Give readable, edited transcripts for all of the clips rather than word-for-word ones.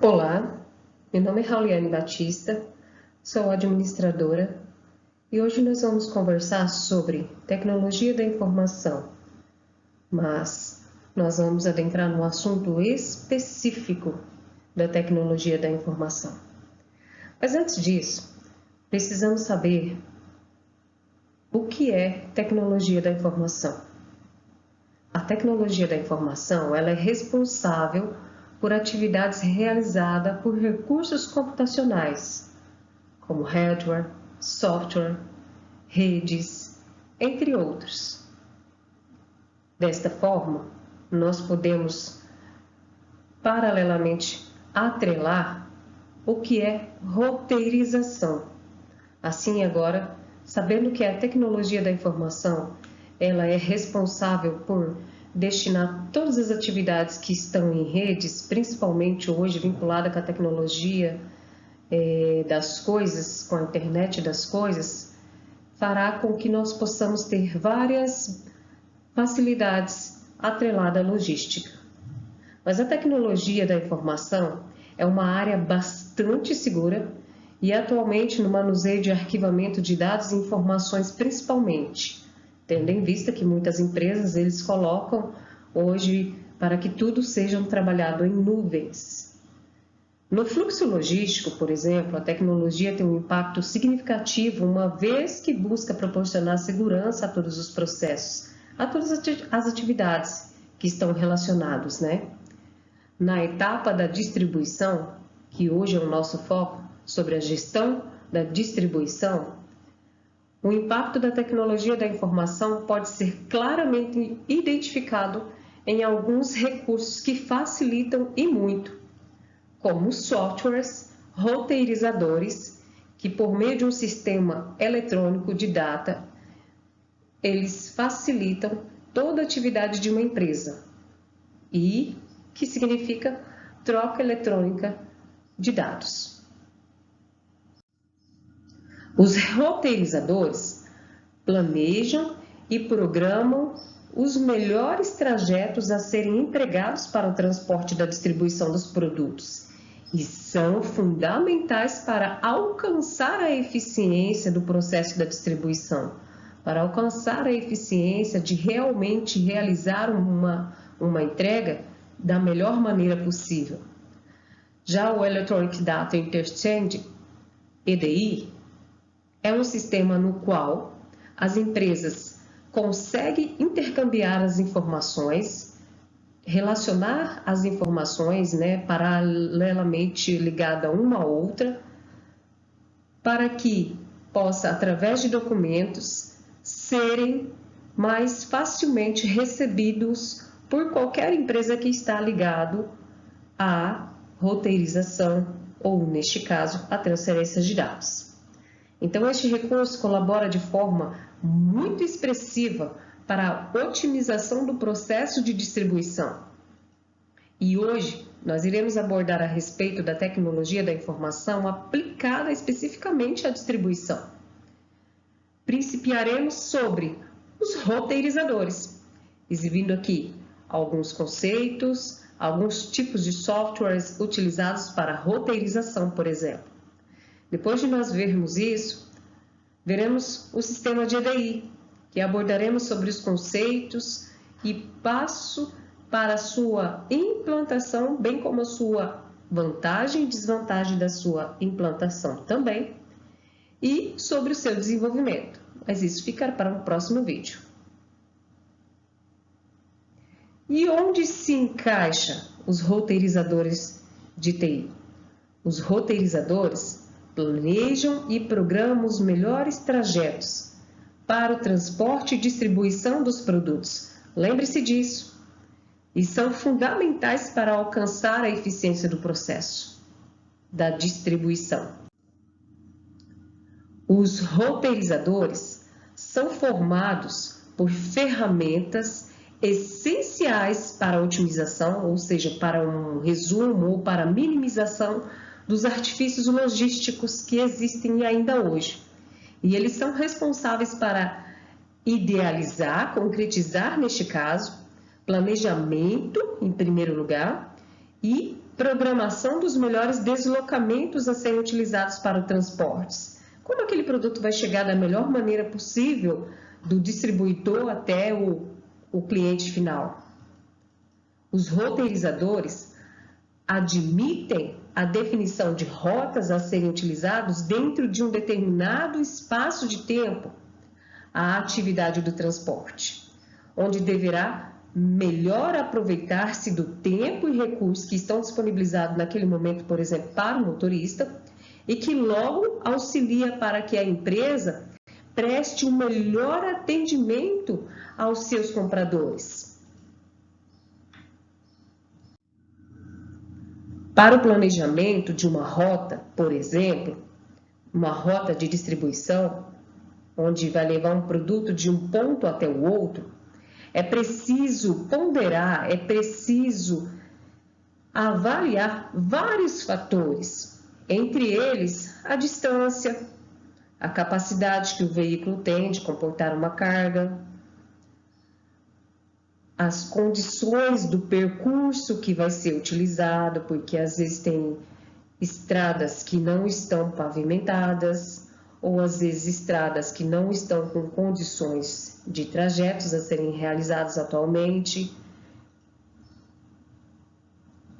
Olá, meu nome é Rauliane Batista, sou administradora e hoje nós vamos conversar sobre tecnologia da informação, mas nós vamos adentrar no assunto específico da tecnologia da informação. Mas antes disso, precisamos saber o que é tecnologia da informação. A tecnologia da informação ela é responsável por atividades realizadas por recursos computacionais, como hardware, software, redes, entre outros. Desta forma, nós podemos, paralelamente, atrelar o que é roteirização. Assim, agora, sabendo que a tecnologia da informação ela é responsável por destinar todas as atividades que estão em redes, principalmente hoje vinculada com a tecnologia das coisas, com a internet das coisas, fará com que nós possamos ter várias facilidades atreladas à logística. Mas a tecnologia da informação é uma área bastante segura e atualmente no manuseio de arquivamento de dados e informações principalmente, tendo em vista que muitas empresas eles colocam hoje para que tudo seja trabalhado em nuvens. No fluxo logístico, por exemplo, a tecnologia tem um impacto significativo uma vez que busca proporcionar segurança a todos os processos, a todas as atividades que estão relacionados, né? Na etapa da distribuição, que hoje é o nosso foco sobre a gestão da distribuição, o impacto da tecnologia da informação pode ser claramente identificado em alguns recursos que facilitam e muito, como softwares roteirizadores, que por meio de um sistema eletrônico de data, eles facilitam toda a atividade de uma empresa e que significa troca eletrônica de dados. Os roteirizadores planejam e programam os melhores trajetos a serem empregados para o transporte da distribuição dos produtos e são fundamentais para alcançar a eficiência do processo da distribuição, para alcançar a eficiência de realmente realizar uma entrega da melhor maneira possível. Já o Electronic Data Interchange, EDI, é um sistema no qual as empresas conseguem intercambiar as informações, relacionar as informações, paralelamente ligada uma a outra, para que possa, através de documentos, serem mais facilmente recebidos por qualquer empresa que está ligado à roteirização ou, neste caso, à transferência de dados. Então, este recurso colabora de forma muito expressiva para a otimização do processo de distribuição. E hoje, nós iremos abordar a respeito da tecnologia da informação aplicada especificamente à distribuição. Principiaremos sobre os roteirizadores, exibindo aqui alguns conceitos, alguns tipos de softwares utilizados para roteirização, por exemplo. Depois de nós vermos isso, veremos o sistema de EDI, que abordaremos sobre os conceitos e passo para a sua implantação, bem como a sua vantagem e desvantagem da sua implantação também, e sobre o seu desenvolvimento. Mas isso ficará para um próximo vídeo. E onde se encaixa os roteirizadores de TI? Os roteirizadores planejam e programam os melhores trajetos para o transporte e distribuição dos produtos. Lembre-se disso. E são fundamentais para alcançar a eficiência do processo da distribuição. Os roteirizadores são formados por ferramentas essenciais para a otimização, ou seja, para um resumo ou para a minimização dos artifícios logísticos que existem ainda hoje. E eles são responsáveis para idealizar, concretizar, neste caso, planejamento, em primeiro lugar, e programação dos melhores deslocamentos a serem utilizados para o transporte. Como aquele produto vai chegar da melhor maneira possível do distribuidor até o cliente final. Os roteirizadores admitem a definição de rotas a serem utilizadas dentro de um determinado espaço de tempo, a atividade do transporte, onde deverá melhor aproveitar-se do tempo e recursos que estão disponibilizados naquele momento, por exemplo, para o motorista, e que logo auxilia para que a empresa preste um melhor atendimento aos seus compradores. Para o planejamento de uma rota, por exemplo, uma rota de distribuição, onde vai levar um produto de um ponto até o outro, é preciso ponderar, é preciso avaliar vários fatores, entre eles a distância, a capacidade que o veículo tem de comportar uma carga, as condições do percurso que vai ser utilizado, porque às vezes tem estradas que não estão pavimentadas, ou às vezes estradas que não estão com condições de trajetos a serem realizados atualmente.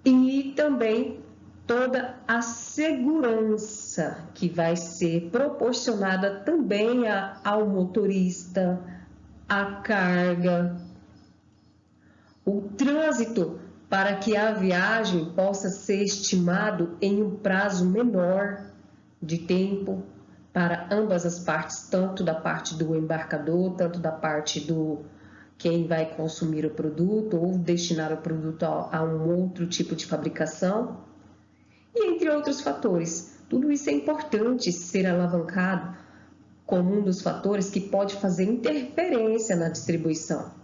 E também toda a segurança que vai ser proporcionada também ao motorista, à carga, o trânsito para que a viagem possa ser estimado em um prazo menor de tempo para ambas as partes, tanto da parte do embarcador, tanto da parte do quem vai consumir o produto ou destinar o produto a um outro tipo de fabricação. E entre outros fatores, tudo isso é importante ser alavancado como um dos fatores que pode fazer interferência na distribuição.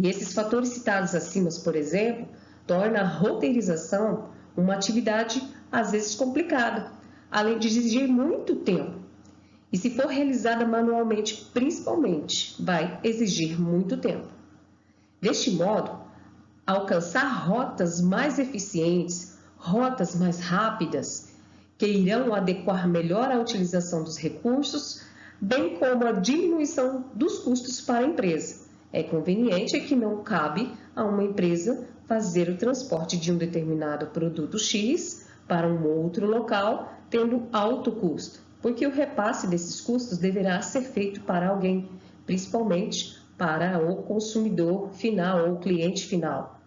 E esses fatores citados acima, por exemplo, tornam a roteirização uma atividade às vezes complicada, além de exigir muito tempo. E se for realizada manualmente, principalmente, vai exigir muito tempo. Deste modo, alcançar rotas mais eficientes, rotas mais rápidas, que irão adequar melhor a utilização dos recursos, bem como a diminuição dos custos para a empresa. É conveniente que não cabe a uma empresa fazer o transporte de um determinado produto X para um outro local, tendo alto custo, porque o repasse desses custos deverá ser feito para alguém, principalmente para o consumidor final ou cliente final.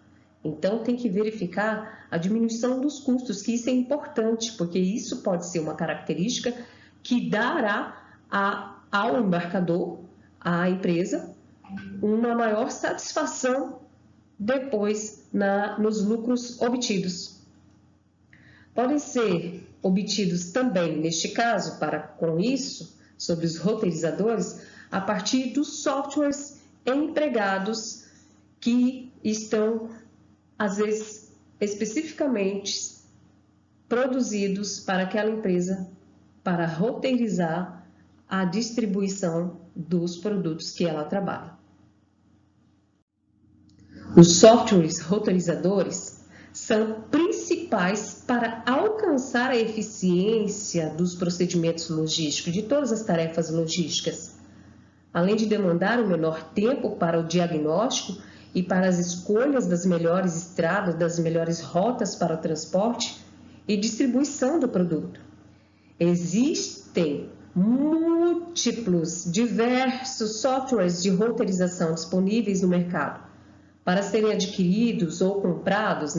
Então, tem que verificar a diminuição dos custos, que isso é importante, porque isso pode ser uma característica que dará ao embarcador, à empresa, uma maior satisfação depois nos lucros obtidos. Podem ser obtidos também, neste caso, com isso, sobre os roteirizadores, a partir dos softwares empregados que estão, às vezes, especificamente produzidos para aquela empresa para roteirizar a distribuição dos produtos que ela trabalha. Os softwares roteirizadores são principais para alcançar a eficiência dos procedimentos logísticos, de todas as tarefas logísticas, além de demandar o menor tempo para o diagnóstico e para as escolhas das melhores estradas, das melhores rotas para o transporte e distribuição do produto. Existem diversos softwares de roteirização disponíveis no mercado para serem adquiridos ou comprados,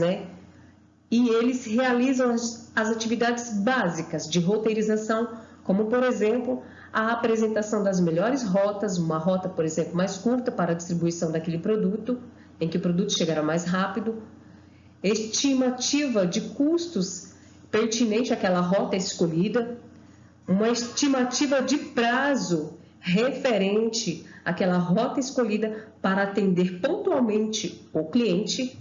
E eles realizam as atividades básicas de roteirização, como, por exemplo, a apresentação das melhores rotas, uma rota, por exemplo, mais curta para a distribuição daquele produto, em que o produto chegará mais rápido, estimativa de custos pertinente àquela rota escolhida, uma estimativa de prazo referente àquela rota escolhida para atender pontualmente o cliente,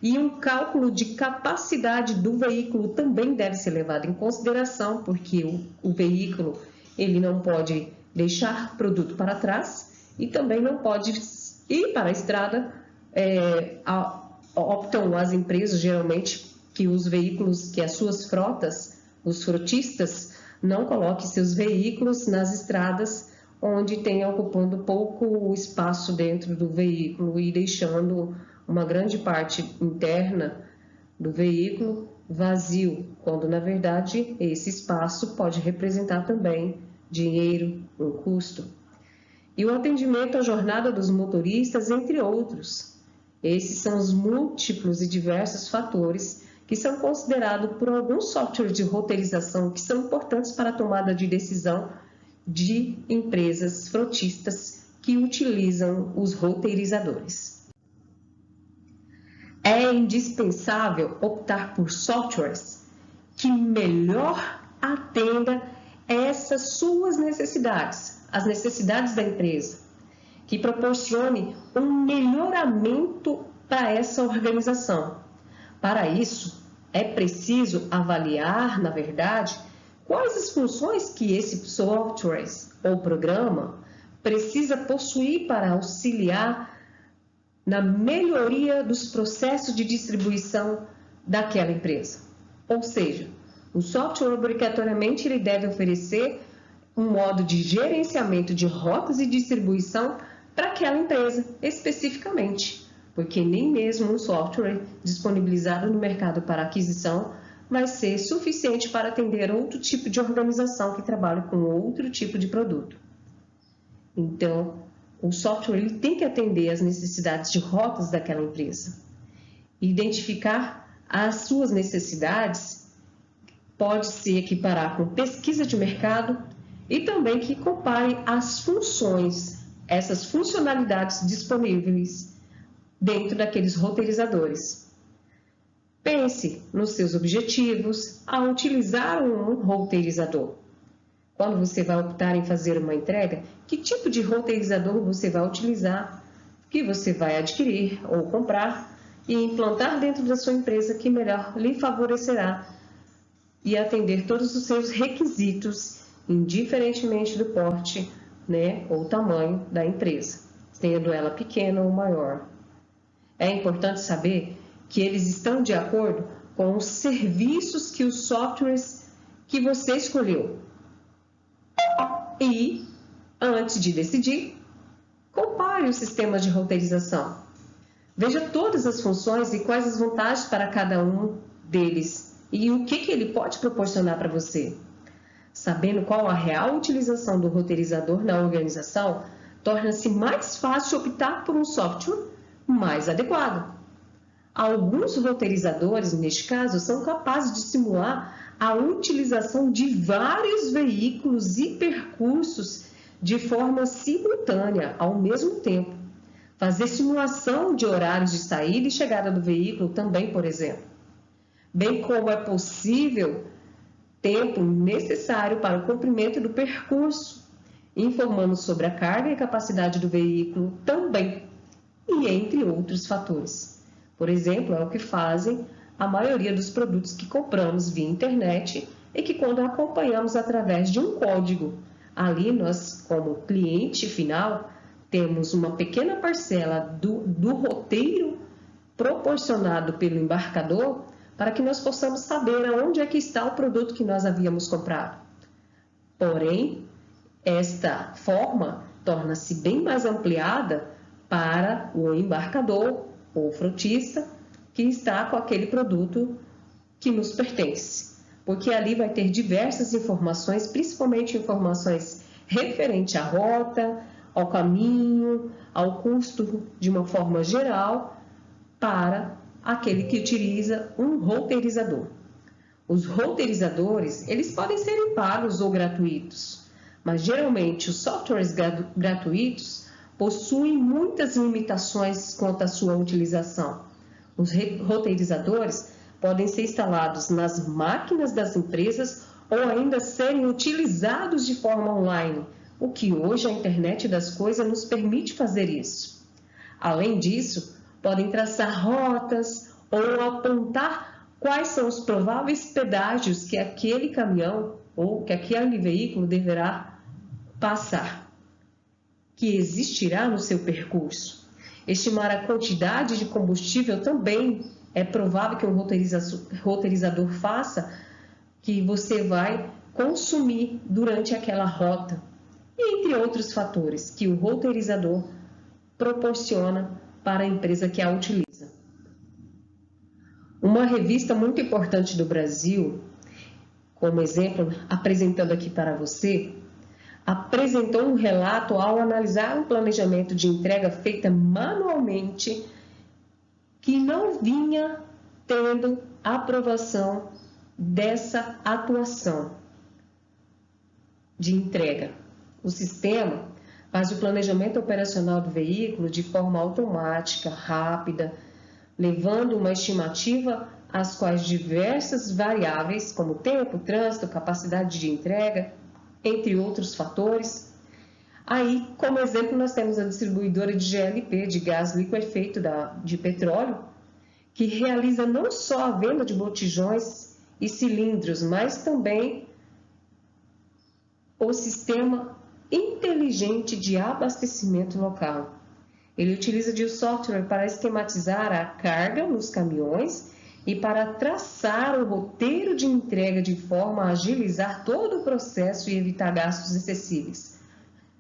e um cálculo de capacidade do veículo também deve ser levado em consideração, porque o veículo ele não pode deixar produto para trás e também não pode ir para a estrada. Optam as empresas geralmente que os veículos, que as suas frotas, os frotistas, não coloquem seus veículos nas estradas onde tem ocupando pouco espaço dentro do veículo e deixando uma grande parte interna do veículo vazio, quando na verdade esse espaço pode representar também dinheiro, um custo. E o atendimento à jornada dos motoristas, entre outros. Esses são os múltiplos e diversos fatores que são considerados por alguns softwares de roteirização que são importantes para a tomada de decisão de empresas frotistas que utilizam os roteirizadores. É indispensável optar por softwares que melhor atendam essas suas necessidades, as necessidades da empresa, que proporcione um melhoramento para essa organização. Para isso, é preciso avaliar, na verdade, quais as funções que esse software ou programa precisa possuir para auxiliar na melhoria dos processos de distribuição daquela empresa. Ou seja, o software obrigatoriamente ele deve oferecer um modo de gerenciamento de rotas e distribuição para aquela empresa especificamente, porque nem mesmo um software disponibilizado no mercado para aquisição vai ser suficiente para atender outro tipo de organização que trabalha com outro tipo de produto. Então, o software ele tem que atender às necessidades de rotas daquela empresa. Identificar as suas necessidades pode se equiparar com pesquisa de mercado e também que compare as funções, essas funcionalidades disponíveis dentro daqueles roteirizadores. Pense nos seus objetivos ao utilizar um roteirizador. Quando você vai optar em fazer uma entrega, que tipo de roteirizador você vai utilizar, que você vai adquirir ou comprar e implantar dentro da sua empresa que melhor lhe favorecerá e atender todos os seus requisitos, indiferentemente do porte, ou tamanho da empresa, sendo ela pequena ou maior. É importante saber que eles estão de acordo com os serviços que os softwares que você escolheu. E, antes de decidir, compare os sistemas de roteirização. Veja todas as funções e quais as vantagens para cada um deles e o que ele pode proporcionar para você. Sabendo qual a real utilização do roteirizador na organização, torna-se mais fácil optar por um software mais adequado. Alguns roteirizadores, neste caso, são capazes de simular a utilização de vários veículos e percursos de forma simultânea, ao mesmo tempo. Fazer simulação de horários de saída e chegada do veículo também, por exemplo. Bem como é possível tempo necessário para o cumprimento do percurso, informando sobre a carga e capacidade do veículo também, e entre outros fatores. Por exemplo, é o que fazem a maioria dos produtos que compramos via internet e que quando acompanhamos através de um código, ali nós, como cliente final, temos uma pequena parcela do roteiro proporcionado pelo embarcador para que nós possamos saber aonde é que está o produto que nós havíamos comprado. Porém, esta forma torna-se bem mais ampliada para o embarcador ou frotista que está com aquele produto que nos pertence, porque ali vai ter diversas informações, principalmente informações referentes à rota, ao caminho, ao custo de uma forma geral, para aquele que utiliza um roteirizador. Os roteirizadores, eles podem ser pagos ou gratuitos, mas geralmente os softwares gratuitos possuem muitas limitações quanto à sua utilização. Os roteirizadores podem ser instalados nas máquinas das empresas ou ainda serem utilizados de forma online, o que hoje a internet das coisas nos permite fazer isso. Além disso, podem traçar rotas ou apontar quais são os prováveis pedágios que aquele caminhão ou que aquele veículo deverá passar, que existirá no seu percurso. Estimar a quantidade de combustível também é provável que um roteirizador faça que você vai consumir durante aquela rota, entre outros fatores que o roteirizador proporciona para a empresa que a utiliza. Uma revista muito importante do Brasil, como exemplo, apresentando aqui para você, apresentou um relato ao analisar um planejamento de entrega feita manualmente que não vinha tendo aprovação dessa atuação de entrega. O sistema faz o planejamento operacional do veículo de forma automática, rápida, levando uma estimativa às quais diversas variáveis, como tempo, trânsito, capacidade de entrega, entre outros fatores. Aí, como exemplo, nós temos a distribuidora de GLP, de gás liquefeito de petróleo, que realiza não só a venda de botijões e cilindros, mas também o sistema inteligente de abastecimento local. Ele utiliza de software para esquematizar a carga nos caminhões e para traçar o roteiro de entrega de forma a agilizar todo o processo e evitar gastos excessivos.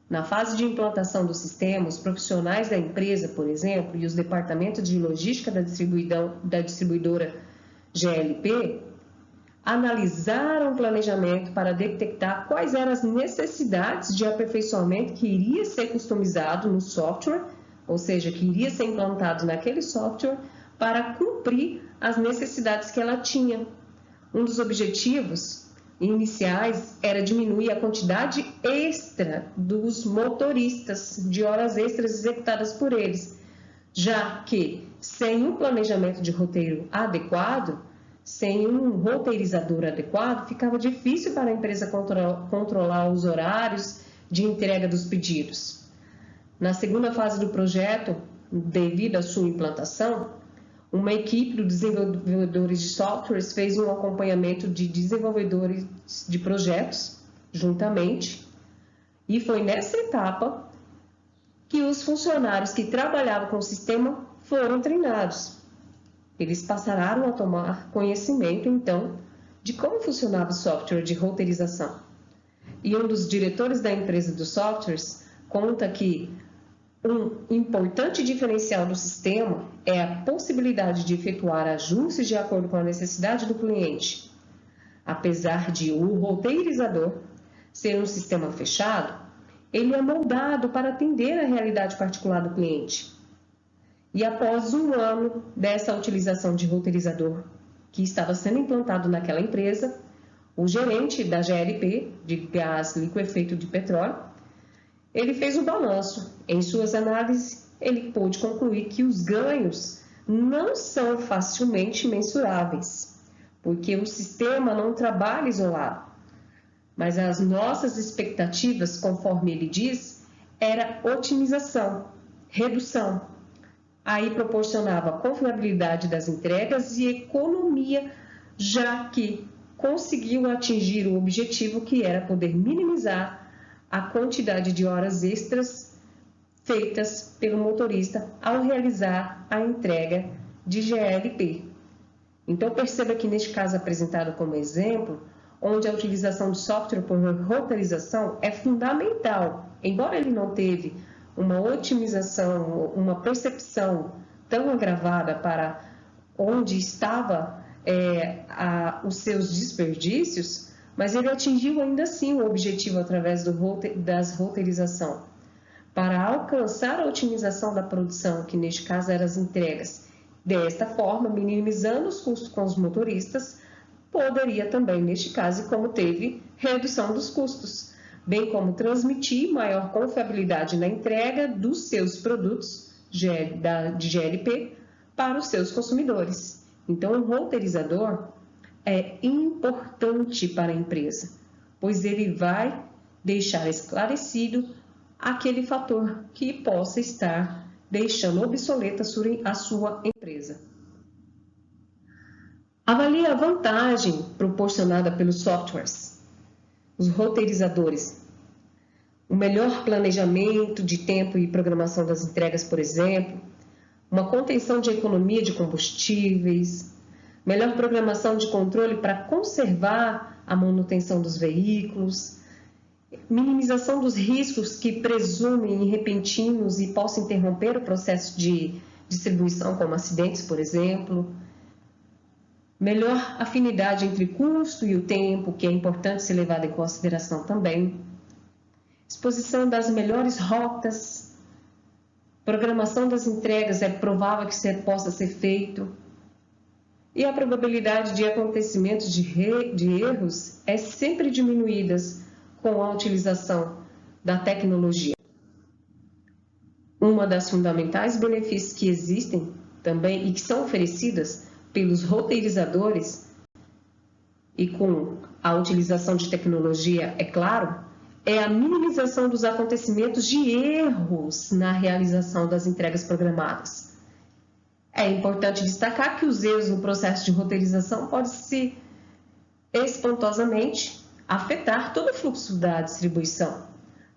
Na fase de implantação do sistema, os profissionais da empresa, por exemplo, e os departamentos de logística da distribuidora GLP, analisaram o planejamento para detectar quais eram as necessidades de aperfeiçoamento que iria ser customizado no software, ou seja, que iria ser implantado naquele software para cumprir as necessidades que ela tinha. Um dos objetivos iniciais era diminuir a quantidade extra dos motoristas, de horas extras executadas por eles, já que sem um planejamento de roteiro adequado, sem um roteirizador adequado, ficava difícil para a empresa controlar os horários de entrega dos pedidos. Na segunda fase do projeto, devido à sua implantação, uma equipe de desenvolvedores de softwares fez um acompanhamento de desenvolvedores de projetos, juntamente, e foi nessa etapa que os funcionários que trabalhavam com o sistema foram treinados. Eles passaram a tomar conhecimento, então, de como funcionava o software de roteirização. E um dos diretores da empresa dos softwares conta que um importante diferencial do sistema é a possibilidade de efetuar ajustes de acordo com a necessidade do cliente. Apesar de o roteirizador ser um sistema fechado, ele é moldado para atender a realidade particular do cliente. E após um ano dessa utilização de roteirizador que estava sendo implantado naquela empresa, o gerente da GLP, de gás liquefeito de petróleo, ele fez um balanço. Em suas análises, ele pôde concluir que os ganhos não são facilmente mensuráveis, porque o sistema não trabalha isolado. Mas as nossas expectativas, conforme ele diz, era otimização, redução. Aí proporcionava confiabilidade das entregas e economia, já que conseguiu atingir o objetivo que era poder minimizar a quantidade de horas extras feitas pelo motorista ao realizar a entrega de GLP. Então, perceba que neste caso apresentado como exemplo, onde a utilização de software por roteirização é fundamental, embora ele não teve uma otimização, uma percepção tão agravada para onde estava os seus desperdícios, mas ele atingiu ainda assim o objetivo através das roteirização. Para alcançar a otimização da produção, que neste caso eram as entregas, desta forma, minimizando os custos com os motoristas, poderia também, neste caso, como teve, redução dos custos, bem como transmitir maior confiabilidade na entrega dos seus produtos de GLP para os seus consumidores. Então, o roteirizador é importante para a empresa, pois ele vai deixar esclarecido aquele fator que possa estar deixando obsoleta a sua empresa. Avalie a vantagem proporcionada pelos softwares, os roteirizadores. O melhor planejamento de tempo e programação das entregas, por exemplo, uma contenção de economia de combustíveis, melhor programação de controle para conservar a manutenção dos veículos, minimização dos riscos que presumem repentinos e possam interromper o processo de distribuição, como acidentes, por exemplo, melhor afinidade entre custo e o tempo, que é importante ser levado em consideração também, exposição das melhores rotas, programação das entregas é provável que possa ser feito, e a probabilidade de acontecimentos de erros é sempre diminuídas com a utilização da tecnologia. Uma das fundamentais benefícios que existem também e que são oferecidas pelos roteirizadores e com a utilização de tecnologia, é claro, é a minimização dos acontecimentos de erros na realização das entregas programadas. É importante destacar que os erros no processo de roteirização podem se espantosamente afetar todo o fluxo da distribuição.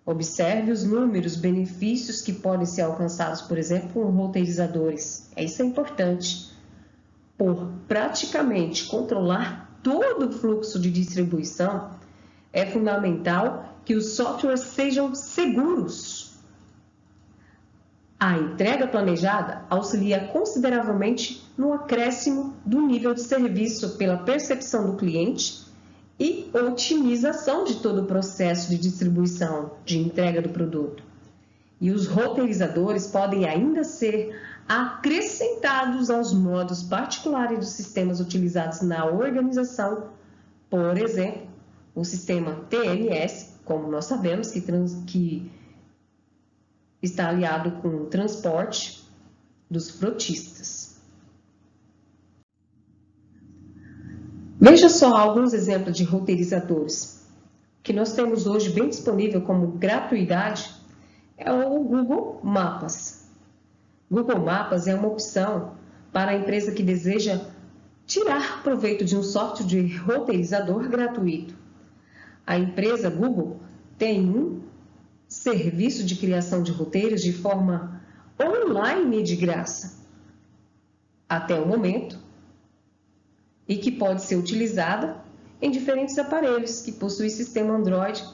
Observe os números, benefícios que podem ser alcançados, por exemplo, com roteirizadores. Isso é importante. Por praticamente controlar todo o fluxo de distribuição, é fundamental que os softwares sejam seguros. A entrega planejada auxilia consideravelmente no acréscimo do nível de serviço pela percepção do cliente e otimização de todo o processo de distribuição, de entrega do produto. E os roteirizadores podem ainda ser acrescentados aos modos particulares dos sistemas utilizados na organização, por exemplo, o sistema TMS, como nós sabemos, que está aliado com o transporte dos frotistas. Veja só alguns exemplos de roteirizadores que nós temos hoje bem disponível como gratuidade, é o Google Mapas. Google Mapas é uma opção para a empresa que deseja tirar proveito de um software de roteirizador gratuito. A empresa Google tem um serviço de criação de roteiros de forma online de graça, até o momento, e que pode ser utilizada em diferentes aparelhos que possuem sistema Android,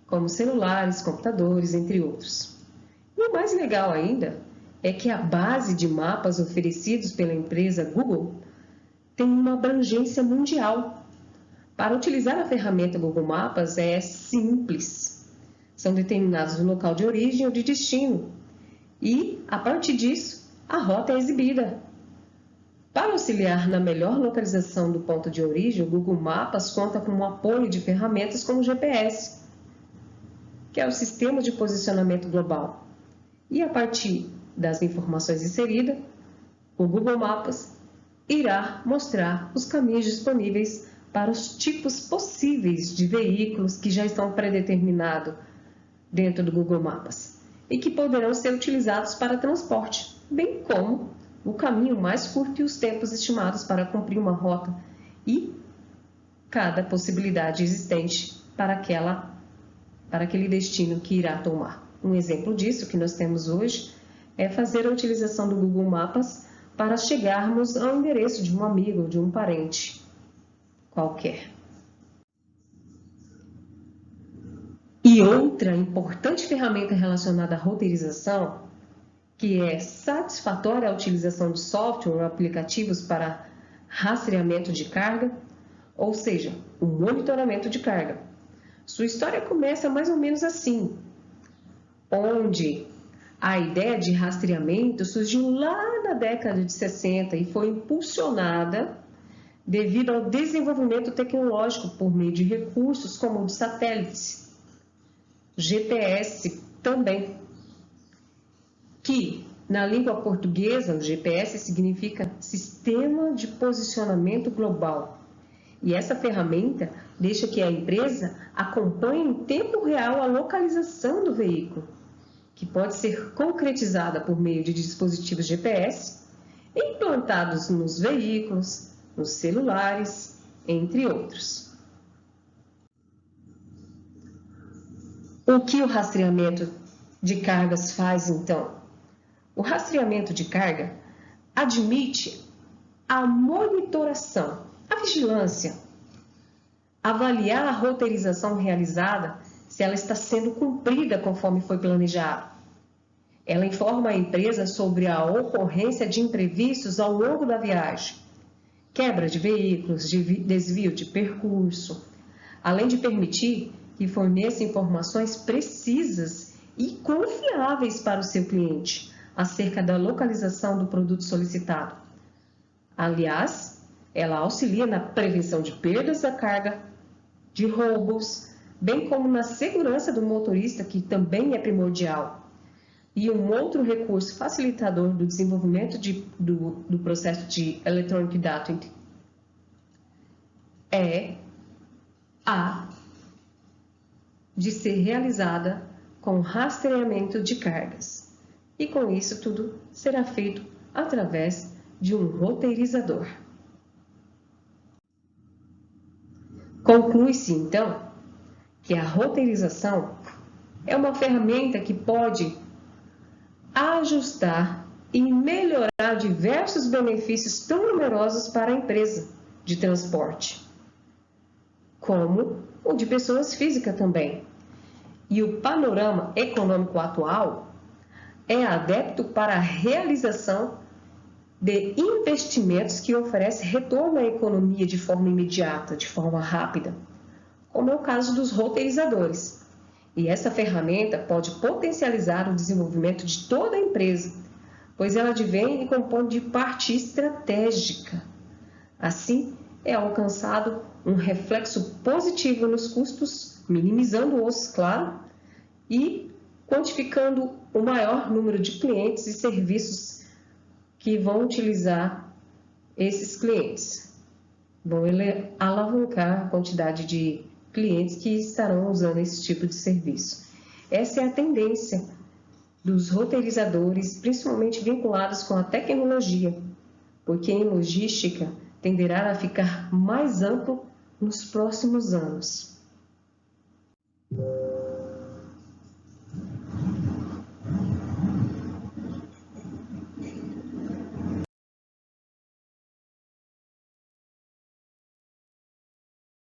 como celulares, computadores, entre outros. E o mais legal ainda é que a base de mapas oferecidos pela empresa Google tem uma abrangência mundial. Para utilizar a ferramenta Google Mapas é simples. São determinados o local de origem ou de destino e, a partir disso, a rota é exibida. Para auxiliar na melhor localização do ponto de origem, o Google Mapas conta com o apoio de ferramentas como o GPS, que é o Sistema de Posicionamento Global. E a partir das informações inseridas, o Google Mapas irá mostrar os caminhos disponíveis para os tipos possíveis de veículos que já estão predeterminados dentro do Google Mapas e que poderão ser utilizados para transporte, bem como o caminho mais curto e os tempos estimados para cumprir uma rota e cada possibilidade existente para aquele destino que irá tomar. Um exemplo disso que nós temos hoje é fazer a utilização do Google Mapas para chegarmos ao endereço de um amigo, de um parente qualquer. E outra importante ferramenta relacionada à roteirização, que é satisfatória a utilização de software ou aplicativos para rastreamento de carga, ou seja, o monitoramento de carga. Sua história começa mais ou menos assim, onde a ideia de rastreamento surgiu lá na década de 60 e foi impulsionada devido ao desenvolvimento tecnológico por meio de recursos como o de satélites, GPS também, que na língua portuguesa o GPS significa Sistema de Posicionamento Global. E essa ferramenta deixa que a empresa acompanhe em tempo real a localização do veículo, que pode ser concretizada por meio de dispositivos GPS implantados nos veículos, nos celulares, entre outros. O que o rastreamento de cargas faz, então? O rastreamento de carga admite a monitoração, a vigilância, avaliar a roteirização realizada se ela está sendo cumprida conforme foi planejado. Ela informa a empresa sobre a ocorrência de imprevistos ao longo da viagem, quebra de veículos, desvio de percurso, além de permitir que forneça informações precisas e confiáveis para o seu cliente acerca da localização do produto solicitado. Aliás, ela auxilia na prevenção de perdas da carga, de roubos, bem como na segurança do motorista, que também é primordial. E um outro recurso facilitador do desenvolvimento do processo de Electronic Data é a de ser realizada com rastreamento de cargas. E com isso tudo será feito através de um roteirizador. Conclui-se, então, que a roteirização é uma ferramenta que pode ajustar e melhorar diversos benefícios tão numerosos para a empresa de transporte, como o de pessoas físicas também. E o panorama econômico atual é adepto para a realização de investimentos que oferecem retorno à economia de forma imediata, de forma rápida, como é o caso dos roteirizadores. E essa ferramenta pode potencializar o desenvolvimento de toda a empresa, pois ela advém e compõe de parte estratégica. Assim, é alcançado um reflexo positivo nos custos, minimizando-os, claro, e quantificando o maior número de clientes e serviços que vão utilizar esses clientes. Vão alavancar a quantidade de clientes que estarão usando esse tipo de serviço. Essa é a tendência dos roteirizadores, principalmente vinculados com a tecnologia, porque em logística tenderá a ficar mais amplo nos próximos anos.